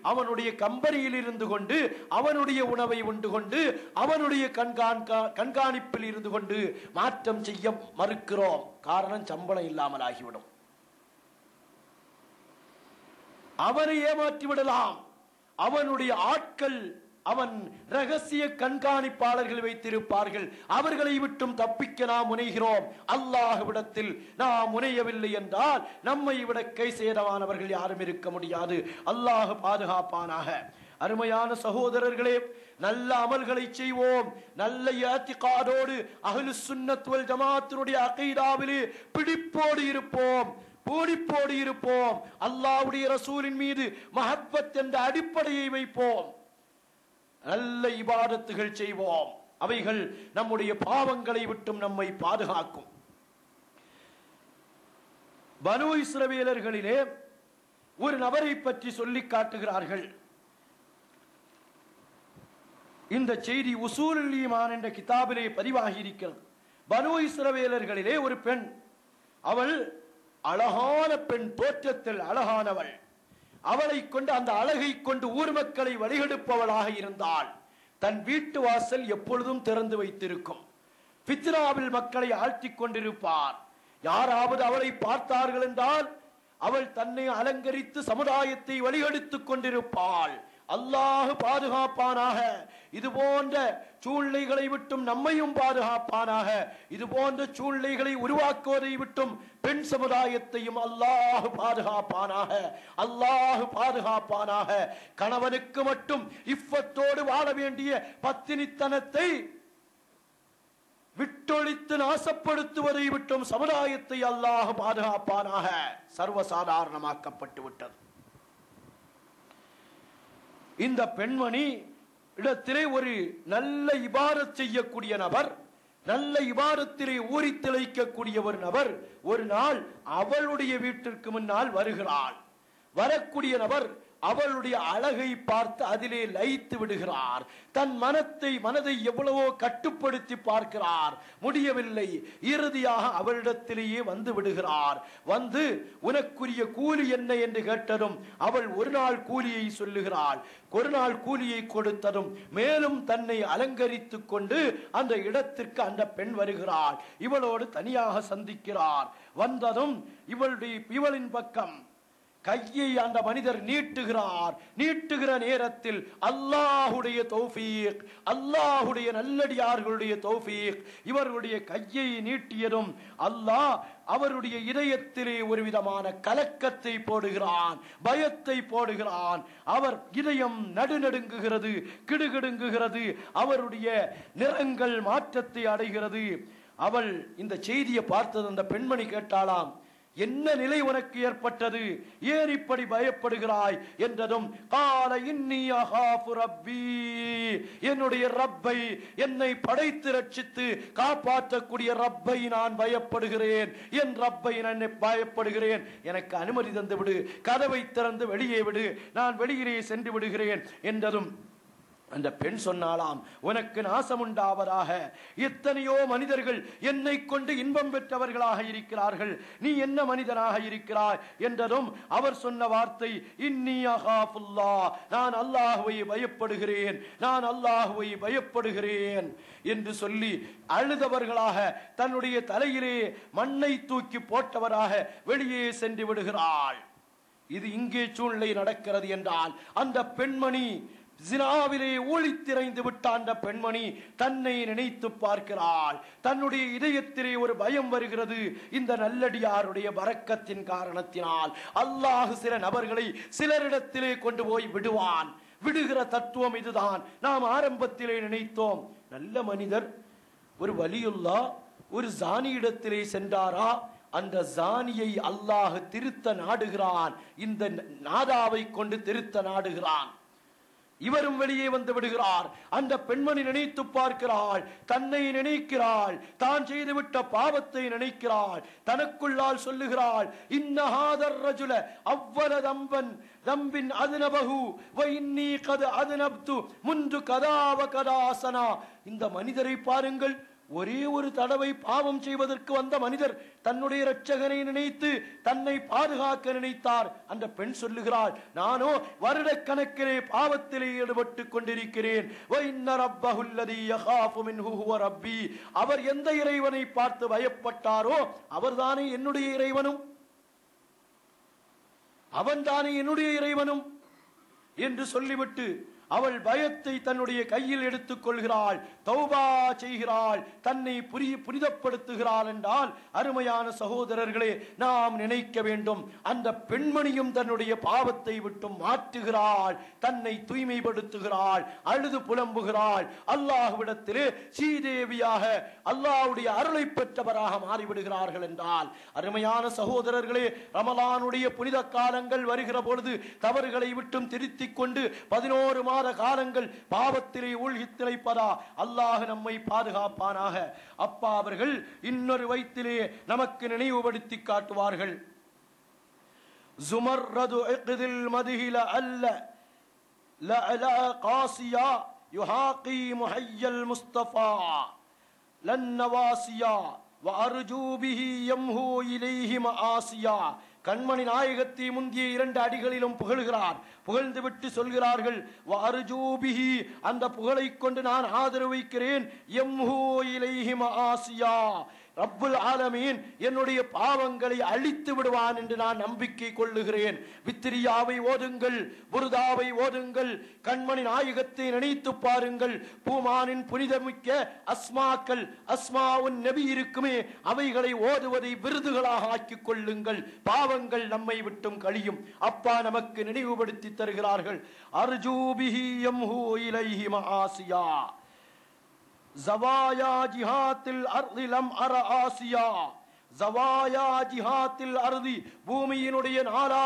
அவனுடைய கம்பெனியில் இருந்து கொண்டு அவனுடைய உணவை உண்டு கொண்டு அவனுடைய கண்காணிப்பில் இருந்து கொண்டு மாற்றம் செய்ய மறுக்கிறோம். காரணம் சம்பளம் இல்லாமல் ஆகிவிடும். அவனை ஏமாற்றி விடலாம். அவனுடைய ஆட்கள் அவன் ரகசிய கண்காணிப்பாளர்கள் வைத்திருப்பார்கள். அவர்களை விட்டும் தப்பிக்க நாம் முனைகிறோம். அல்லாஹ்விடத்தில் நாம் முனையவில்லை என்றால் நம்மை விட கை சேதமானவர்கள் யாரும் இருக்க முடியாது. அல்லாஹ் பாதுகாப்பானாக. அருமையான சகோதரர்களே, நல்ல அமல்களை செய்வோம். நல்ல இஅ்திகாதோடு அஹ்லுஸ் சுன்னத் வல் ஜமாஅத்தினுடைய அகீதாவிலே பிடிப்போடு இருப்போம், பூடிப்போடு இருப்போம். அல்லாஹ்வுடைய ரசூலின் மீது மஹப்பத் என்ற அடிப்படையை வைப்போம். நல்ல இபாதத்துகள் செய்வோம். அவைகள் நம்முடைய பாவங்களை விட்டும் நம்மை பாதுகாக்கும். பனு இஸ்ரவேலர்களிலே ஒரு நபரை பற்றி சொல்லி காட்டுகிறார்கள். இந்த செய்தி உசூலுல் ஈமான் என்ற கிதாபிலே பதிவாகி இருக்கிறது. பனு இஸ்ரவேலர்களிலே ஒரு பெண், அவள் அழகான பெண், தோற்றத்தில் அழகானவள். அவளை கொண்டு, அந்த அழகை கொண்டு ஊர் மக்களை வழிகெடுப்பவளாக இருந்தாள். தன் வீட்டு வாசல் எப்பொழுதும் திறந்து வைத்திருக்கும். ஃபித்னாவில் மக்களை ஆழ்த்திக் கொண்டிருப்பார். யாராவது அவளை பார்த்தார்கள் என்றால் அவள் தன்னை அலங்கரித்து சமுதாயத்தை வழிகெடுத்துக் கொண்டிருப்பாள். அல்லாஹ் பாதுகாப்பானாக. இது போன்ற சூழ்நிலைகளை விட்டும் நம்மையும் பாதுகாப்பானாக. இது போன்ற சூழ்நிலைகளை உருவாக்குவதை விட்டும் பெண் சமுதாயத்தையும் அல்லாஹ் பாதுகாப்பானாக. அல்லாஹ் பாதுகாப்பானாக. கணவனுக்கு மட்டும் இஃபத்தோடு வாழ வேண்டிய பத்தினித்தனத்தை விட்டொழித்து நாசப்படுத்துவதை விட்டும் சமுதாயத்தை அல்லாஹ் பாதுகாப்பானாக. சர்வசாதாரணமாக்கப்பட்டு விட்டது. இந்த பெண்மணி இடத்திலே ஒரு நல்ல இபாதத் செய்யக்கூடிய நபர், நல்ல இபாதத்திலே ஊறி திளைக்கக்கூடிய ஒரு நபர் ஒரு நாள் அவளுடைய வீட்டிற்கு முன்னால் வருகிறாள். வரக்கூடிய நபர் அவளுடைய அழகை பார்த்து அதிலே லயித்து விடுகிறார். தன் மனதை எவ்வளவோ கட்டுப்படுத்தி பார்க்கிறார், முடியவில்லை. இறுதியாக அவளிடத்திலேயே வந்து விடுகிறார். வந்து உனக்குரிய கூலி என்ன என்று கேட்டதும் அவள் ஒரு நாள் கூலியை சொல்லுகிறாள். ஒரு நாள் கூலியை கொடுத்ததும் மேலும் தன்னை அலங்கரித்துக் கொண்டு அந்த இடத்திற்கு அந்த பெண் வருகிறாள். இவளோடு தனியாக சந்திக்கிறார். வந்ததும் இவளின் பக்கம் கையை அந்த மனிதர் நீட்டுகிறார். நீட்டுகிற நேரத்தில் அல்லாஹுடைய தௌஃபீக், அல்லாஹுடைய நல்லடியார்களுடைய தௌஃபீக். இவருடைய கையை நீட்டியதும் அல்லாஹ் அவருடைய இதயத்திலே ஒரு விதமான கலக்கத்தை போடுகிறான், பயத்தை போடுகிறான். அவர் இதயம் நடுநடுங்குகிறது, கிடுகிடுங்குகிறது. அவருடைய நிறங்கள் மாற்றத்தை அடைகிறது. அவள் இந்த செய்தியை பார்த்தது அந்த பெண்மணி கேட்டாளாம், என்ன நிலை உனக்கு ஏற்பட்டது, ஏன் இப்படி பயப்படுகிறாய் என்றதும் கால இன்னி அகாஃபு ரப்பி, என்னுடைய ரப்பை, என்னை படைத்து ரட்சித்து காப்பாற்றக்கூடிய ரப்பை நான் பயப்படுகிறேன். என் ரப்பை நான் பயப்படுகிறேன். எனக்கு அனுமதி தந்து விடு, கதவை திறந்து வெளியே விடு, நான் வெளியிலே சென்று விடுகிறேன் என்றதும் அந்த பெண் சொன்னாலாம், உனக்கு நாசம் உண்டாவதாக. எத்தனையோ மனிதர்கள் என்னை கொண்டு இன்பம் பெற்றவர்களாக இருக்கிறார்கள், நீ என்ன மனிதனாக இருக்கிறாய் என்றதும் அவர் சொன்ன வார்த்தை இன்னி அகாஃபுல்லாஹ், நான் அல்லாஹ்வை பயப்படுகிறேன், நான் அல்லாஹ்வை பயப்படுகிறேன் என்று சொல்லி அழுதவர்களாக, தன்னுடைய தலையிலே மண்ணை தூக்கி போட்டவராக வெளியே சென்று விடுகிறாள். இது இங்கே சூழ்நிலை நடக்கிறது என்றால் அந்த பெண்மணி ஜினாவிலே ஊழித்திரைந்து விட்ட அந்த பெண்மணி தன்னை நினைத்து பார்க்கிறாள். தன்னுடைய இதயத்திலே ஒரு பயம் வருகிறது. இந்த நல்லடியாருடைய பரக்கத்தின் காரணத்தினால் அல்லாஹ் சில நபர்களை சிலரிடத்திலே கொண்டு போய் விடுவான். விடுகிற தத்துவம் இதுதான். நாம் ஆரம்பத்திலே நினைத்தோம், நல்ல மனிதர் ஒரு வலியுல்லாஹ் ஒரு ஜானியிடத்திலே சென்றாரா, அந்த ஜானியை அல்லாஹ் திருத்த நாடுகிறான், இந்த நாதாவை கொண்டு திருத்த நாடுகிறான். இவரும் வெளியே வந்து விடுகிறார். அந்த பெண்மணி நினைத்து பார்க்கிறாள், தன்னை நினைக்கிறாள், தான் செய்துவிட்ட பாவத்தை நினைக்கிறாள். தனக்குள்ளால் சொல்லுகிறாள், இன்னஹாதர் ரஜுல அவ்வல தம்பின் அதுனபஹு வ இன்னி கத் அதுனப்து முந்து கதா வ கதா சனா. இந்த மனிதரை பாருங்கள், ஒரே ஒரு தடவை பாவம் செய்வதற்கு வந்த மனிதர் தன்னுடைய இரட்சகனை நினைத்து தன்னை பாதுகாக்க நினைத்தார். அந்த பெண் சொல்லுகிறாள், நானோ வருடக்கணக்கிலே பாவத்திலே ஈடுபட்டுக் கொண்டிருக்கிறேன். அவர் எந்த இறைவனை பார்த்து பயப்பட்டாரோ அவர்தானே என்னுடைய இறைவனும், அவன்தானே என்னுடைய இறைவனும் என்று சொல்லிவிட்டு அவள் பயத்தை தன்னுடைய கையில் எடுத்துக் கொள்கிறாள், தௌபா செய்கிறாள், தன்னை புனிதப்படுத்துகிறாள் என்றால் அருமையான சகோதரர்களே, நாம் நினைக்க வேண்டும், அந்த பெண்மணியும் தன்னுடைய பாவத்தை விட்டு மாற்றுகிறாள், தன்னை தூய்மைப்படுத்துகிறாள், அழுது புலம்புகிறாள், அல்லாஹ்விடத்திலே ஸ்ரீதேவியாக அல்லாஹ்வுடைய அருளை பெற்றவராக மாறிவிடுகிறார்கள் என்றால், அருமையான சகோதரர்களே, ரமலானுடைய புனித காலங்கள் வருகிற பொழுது தவறுகளை விட்டும் திருத்திக் கொண்டு 11 மாத காலங்கள் பாவத்திலே ஊழ்கி திளைப்பதா, அல்லாஹ் நம்மை பாதுகாப்பானாக. அப்பா அவர்கள் இன்னொரு வைத்திலே நமக்கு நினைவுபடுத்தி காட்டுவார்கள். ஜுமர்ரது இக்தில் மதிஹில அல்ல லஅலா காசியா யுஹாகி முஹய்யல் முஸ்தஃபா லன்னவாசியா வஅர்ஜூ பிஹி யம்ஹூ இலைஹி மஆசியா. கண்மணி நாயகத்தை முந்திய 2 அடிகளிலும் புகழ்கிறார். புகழ்ந்து விட்டு சொல்கிறார்கள், வஅர்ஜூபிஹி, அந்த புகழை கொண்டு நான் ஆதரவு வைக்கிறேன், யம்ஹூ இலைஹி மஆசியா, ரப்புல் ஆலமீன் என்னுடைய பாவங்களை அழித்து விடுவான் என்று நான் நம்பிக்கை கொள்ளுகிறேன். வித்திரியாவை ஓதுங்கள், புர்தாவை ஓதுங்கள், கண்மணி நாயகத்தை நினைத்து பாருங்கள். பூமானின் புனிதமிக்க அஸ்மாக்கள், அஸ்மாவுன் நபி இருக்குமே, அவைகளை ஓதுவதை விருதுகளாக ஆக்கிக் கொள்ளுங்கள். பாவங்கள் நம்மை விட்டும் கழியும். அப்பா நமக்கு நினைவுபடுத்தி தருகிறார்கள். அர்ஜூபிஹி யம்ஹூ இலைஹி மஆசியா ஜவாயா ஜிஹாத்தில் அர்தி லம் அர ஆசியா. ஜவாயா ஜிஹாத்தில் அர்தி, பூமியினுடைய 4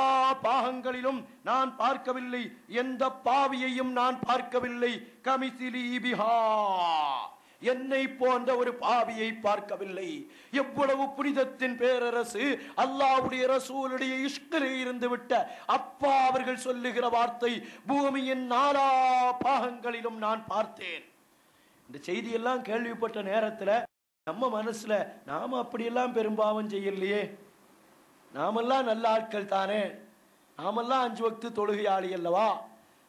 பாகங்களிலும் நான் பார்க்கவில்லை, எந்த பாவியையும் நான் பார்க்கவில்லை. கமிசிலி பிஹா, என்னை போன்ற ஒரு பாவியை பார்க்கவில்லை. எவ்வளவு புனிதத்தின் பேரரசு, அல்லாஹ்வுடைய ரசூலுடைய இஷ்கிலே இருந்து விட்ட அப்பா அவர்கள் சொல்லுகிற வார்த்தை, பூமியின் 4 பாகங்களிலும் நான் பார்த்தேன். இந்த செய்தியெல்லாம் கேள்விப்பட்ட நேரத்தில் நம்ம மனசுல நாம அப்படியெல்லாம் பெரும்பாவம் செய்யலையே, நாமெல்லாம் நல்ல ஆட்கள் தானே, நாமெல்லாம் 5 வக்து தொழுகையாளி அல்லவா,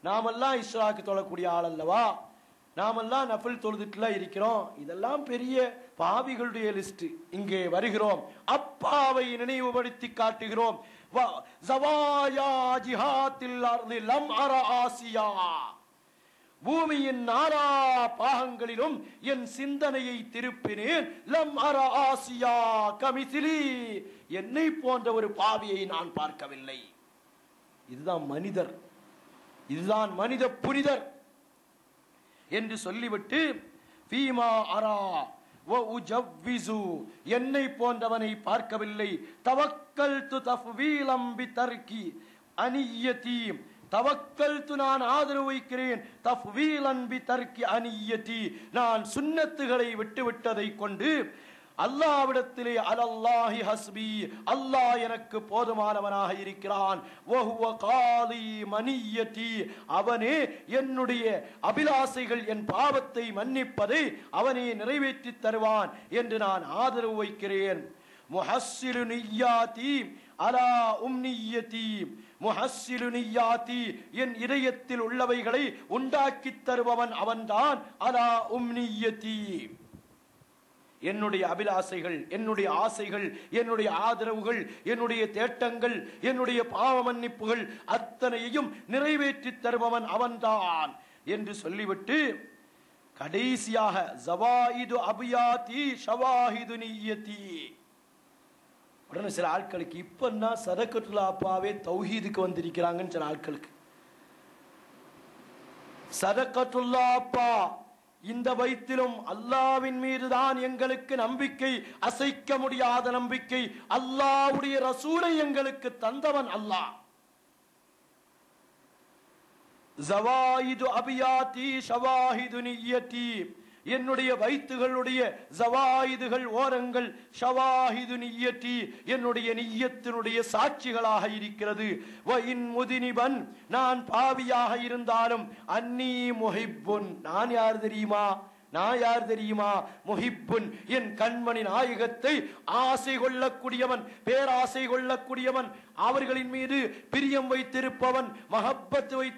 நாமெல்லாம் இஸ்ராக்கு தொழக்கூடிய ஆள் அல்லவா, நாமெல்லாம் நஃபில் தொழுதுட்டுல இருக்கிறோம், இதெல்லாம் பெரிய பாவிகளுடைய லிஸ்ட். இங்கே வருகிறோம், அப்பாவை நினைவுபடுத்தி காட்டுகிறோம். ஜவாயா ஜிஹாத்தில் அர்தி லம் அர ஆசியா, பூமியின் 4 பாகங்களிலும் என் சிந்தனையை திருப்பினேன். லம் அர ஆசியா கமிசிலி, என்னை போன்ற ஒரு பாவியை நான் பார்க்கவில்லை. இதுதான் மனிதர், இதுதான் மனித புனிதர் என்று சொல்லிவிட்டு, ஃபீமா அரா வ உஜவ்விசு, என்னை போன்றவனை பார்க்கவில்லை. தவக்கல்து தஃவீலம் பிதர்கி அனியதி, தவக்கல்து நான் ஆதரவு வைக்கிறேன், தஃவீலன் பிதர்கி அனியதி, நான் சுன்னத்துகளை விட்டுவிட்டதை கொண்டு அல்லாஹ்விடத்திலே அலல்லாஹி ஹஸ்பி, அல்லாஹ் எனக்கு போதுமானவனாக இருக்கிறான். வஹுவ காலி மனியதி, அவனே என்னுடைய அபிலாசைகள், என் பாவத்தை மன்னிப்பதை அவனே நிறைவேற்றி தருவான் என்று நான் ஆதரவு வைக்கிறேன். முஹஸ்ஸிலு நிய்யாதி அலா உம்னியதி, முஹஸ்ஸிலு நிய்யாதி, என் இதயத்தில் உள்ளவைகளை உண்டாக்கி தருபவன் அவன்தான். அலா உம்னியதி, என்னுடைய அபிலாசைகள், என்னுடைய ஆசைகள், என்னுடைய ஆதரவுகள், என்னுடைய தேட்டங்கள், என்னுடைய பாவ மன்னிப்புகள் அத்தனையையும் நிறைவேற்றி தருபவன் அவன்தான் என்று சொல்லிவிட்டு கடைசியாக ஜவாயிது அபியாதி ஷவாஹிது நிய்யதி. உடனே சில ஆட்களுக்கு இப்பன்னா சதகத்துல் அப்பாவே தௌஹீதுக்கு வந்திருக்கிறாங்கன்னு சில ஆட்களுக்கு, சதகத்துல் அப்பா இந்த வைத்திலும் அல்லாஹ்வின் மீதுதான் எங்களுக்கு நம்பிக்கை, அசைக்க முடியாத நம்பிக்கை. அல்லாஹ்வுடைய ரசூலை எங்களுக்கு தந்தவன் அல்லாஹ். ஜவாயிது அபியாதி ஷவாஹிது நிய்யதி, என்னுடைய வைத்துகளுடைய ஜவாயிதுகள் ஓரங்கள், ஷவாஹிது நிய்யதி என்னுடைய நிய்யத்தினுடைய சாட்சிகளாக இருக்கிறது. வ இன் முதினிபன், நான் பாவியாக இருந்தாலும், அன்னி முஹிப்புன், நான் யார் தெரியுமா, நான் யார் தெரியுமா? முஹிப்புன், என் கண்மணி நாயகத்தை ஆசை கொள்ளக்கூடியவன், பேராசை கொள்ளக்கூடியவன், அவர்களின் மீது பிரியம் வைத்திருப்பவன், மஹப்பத் வைத்திருப்பவன்.